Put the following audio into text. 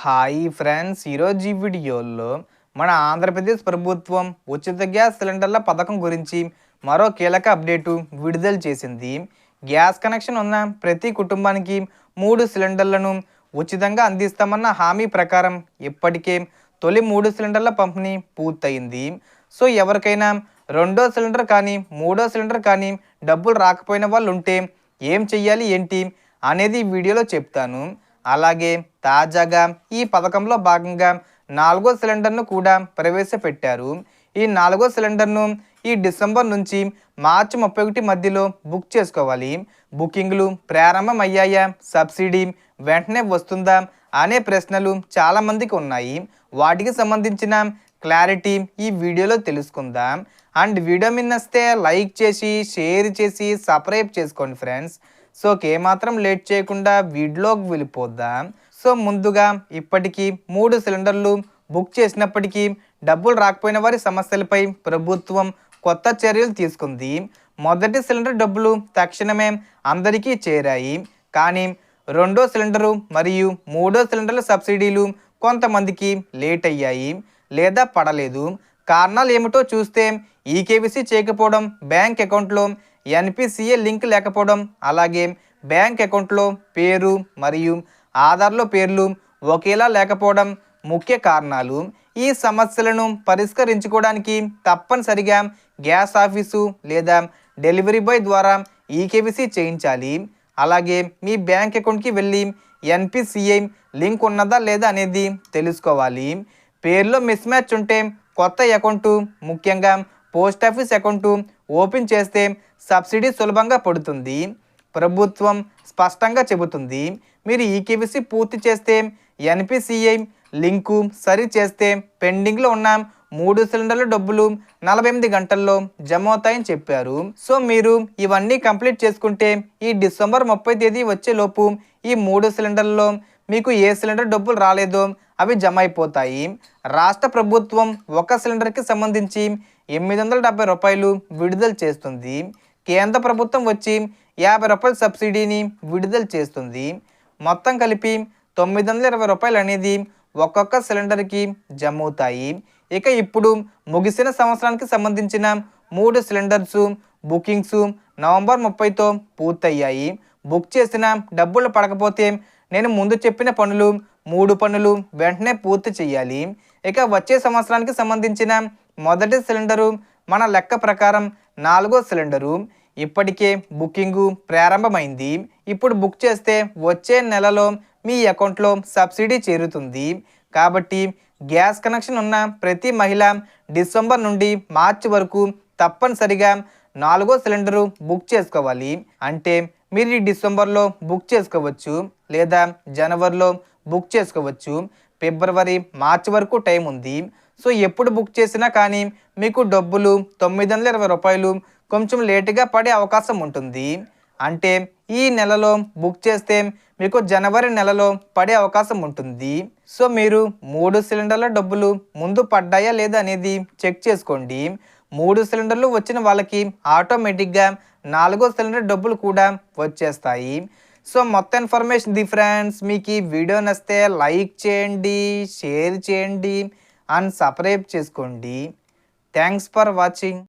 Hi friends, ఈరోజు ఈ వీడియోలో మన ఆంధ్రప్రదేశ్ ప్రభుత్వం ఉచిత గ్యాస్ సిలిండర్ల పథకం గురించి మరో కీలక అప్డేటు విడుదల చేసింది. గ్యాస్ కనెక్షన్ ఉన్న ప్రతి కుటుంబానికి 3 సిలిండర్లను ఉచితంగా అందిస్తామన్న హామీ ప్రకారం ఇప్పటికే తొలి 3 సిలిండర్ల పంపిణీ పూర్తయింది. సో ఎవరికైనా రెండో సిలిండర్ కానీ మూడో సిలిండర్ కానీ డబ్బులు రాకపోయిన వాళ్ళు ఉంటే ఏం చెయ్యాలి ఏంటి అనేది ఈ వీడియోలో చెప్తాను. అలాగే తాజాగా ఈ పథకంలో భాగంగా 4గో సిలిండర్ను కూడా ప్రవేశపెట్టారు. ఈ 4గో సిలిండర్ను ఈ డిసెంబర్ నుంచి మార్చి 31 మధ్యలో బుక్ చేసుకోవాలి. బుకింగ్లు ప్రారంభం అయ్యాయా, సబ్సిడీ వెంటనే వస్తుందా అనే ప్రశ్నలు చాలామందికి ఉన్నాయి. వాటికి సంబంధించిన క్లారిటీ ఈ వీడియోలో తెలుసుకుందాం. అండ్ వీడియో మిన్నస్తే లైక్ చేసి షేర్ చేసి సబ్స్క్రైబ్ చేసుకోండి ఫ్రెండ్స్. సో ఏమాత్రం లేట్ చేయకుండా వీడియోకి వెళ్ళిపోద్దాం. సో ముందుగా ఇప్పటికీ 3 సిలిండర్లు బుక్ చేసినప్పటికీ డబ్బులు రాకపోయిన వారి సమస్యలపై ప్రభుత్వం కొత్త చర్యలు తీసుకుంది. మొదటి సిలిండర్ డబ్బులు తక్షణమే అందరికీ చేరాయి. కానీ రెండో సిలిండరు మరియు మూడో సిలిండర్ల సబ్సిడీలు కొంతమందికి లేట్ అయ్యాయి లేదా పడలేదు. కారణాలు ఏమిటో చూస్తే ఈకేవీసీ చేయకపోవడం, బ్యాంక్ అకౌంట్లో ఎన్పిసిఏ లింక్ లేకపోవడం, అలాగే బ్యాంక్ అకౌంట్లో పేరు మరియు ఆధార్లో పేర్లు ఒకేలా లేకపోవడం ముఖ్య కారణాలు. ఈ సమస్యలను పరిష్కరించుకోవడానికి తప్పనిసరిగా గ్యాస్ ఆఫీసు లేదా డెలివరీ బాయ్ ద్వారా ఈకేవీసీ చేయించాలి. అలాగే మీ బ్యాంక్ అకౌంట్కి వెళ్ళి ఎన్పిసిఐ లింక్ ఉన్నదా లేదా అనేది తెలుసుకోవాలి. పేరులో మిస్ మ్యాచ్ ఉంటే కొత్త అకౌంటు, ముఖ్యంగా పోస్ట్ ఆఫీస్ అకౌంటు ఓపెన్ చేస్తే సబ్సిడీ సులభంగా పడుతుంది. ప్రభుత్వం స్పష్టంగా చెబుతుంది, మీరు ఈకేవీసీ పూర్తి చేస్తే ఎన్పిసిఐ లింకు సరి చేస్తే పెండింగ్లో ఉన్న 3 సిలిండర్ల డబ్బులు 48 గంటల్లో జమ అవుతాయని చెప్పారు. సో మీరు ఇవన్నీ కంప్లీట్ చేసుకుంటే ఈ డిసెంబర్ 30 తేదీ వచ్చేలోపు ఈ 3 సిలిండర్లలో మీకు ఏ సిలిండర్ డబ్బులు రాలేదో అవి జమ అయిపోతాయి. రాష్ట్ర ప్రభుత్వం ఒక సిలిండర్కి సంబంధించి 870 రూపాయలు విడుదల చేస్తుంది. కేంద్ర ప్రభుత్వం వచ్చి 50 రూపాయల సబ్సిడీని విడుదల చేస్తుంది. మొత్తం కలిపి 920 రూపాయలు అనేది ఒక్కొక్క సిలిండర్కి జమ అవుతాయి. ఇక ఇప్పుడు ముగిసిన సంవత్సరానికి సంబంధించిన 3 సిలిండర్స్ బుకింగ్స్ నవంబర్ 30తో పూర్తయ్యాయి. బుక్ చేసిన డబ్బులు పడకపోతే నేను ముందు చెప్పిన పనులు 3 పనులు వెంటనే పూర్తి చేయాలి. ఇక వచ్చే సంవత్సరానికి సంబంధించిన మొదటి సిలిండరు మన లెక్క ప్రకారం 4గో సిలిండరు ఇప్పటికే బుకింగు ప్రారంభమైంది. ఇప్పుడు బుక్ చేస్తే వచ్చే నెలలో మీ అకౌంట్లో సబ్సిడీ చేరుతుంది. కాబట్టి గ్యాస్ కనెక్షన్ ఉన్న ప్రతి మహిళ డిసెంబర్ నుండి మార్చి వరకు తప్పనిసరిగా 4గో సిలిండరు బుక్ చేసుకోవాలి. అంటే మీరు ఈ డిసెంబర్లో బుక్ చేసుకోవచ్చు లేదా జనవరిలో బుక్ చేసుకోవచ్చు. ఫిబ్రవరి మార్చి వరకు టైం ఉంది. సో ఎప్పుడు బుక్ చేసినా కానీ మీకు డబ్బులు 920 రూపాయలు కొంచెం లేటుగా పడే అవకాశం ఉంటుంది. అంటే ఈ నెలలో బుక్ చేస్తే మీకు జనవరి నెలలో పడే అవకాశం ఉంటుంది. సో మీరు 3 సిలిండర్ల డబ్బులు ముందు పడ్డాయా లేదా అనేది చెక్ చేసుకోండి. 3 సిలిండర్లు వచ్చిన వాళ్ళకి ఆటోమేటిక్గా 4గో సిలిండర్ డబ్బులు కూడా వచ్చేస్తాయి. సో మొత్తం ఇన్ఫర్మేషన్ ది ఫ్రెండ్స్. మీకు ఈ వీడియో నచ్చితే లైక్ చేయండి, షేర్ చేయండి అండ్ సబ్స్క్రైబ్ చేసుకోండి. Thanks for watching.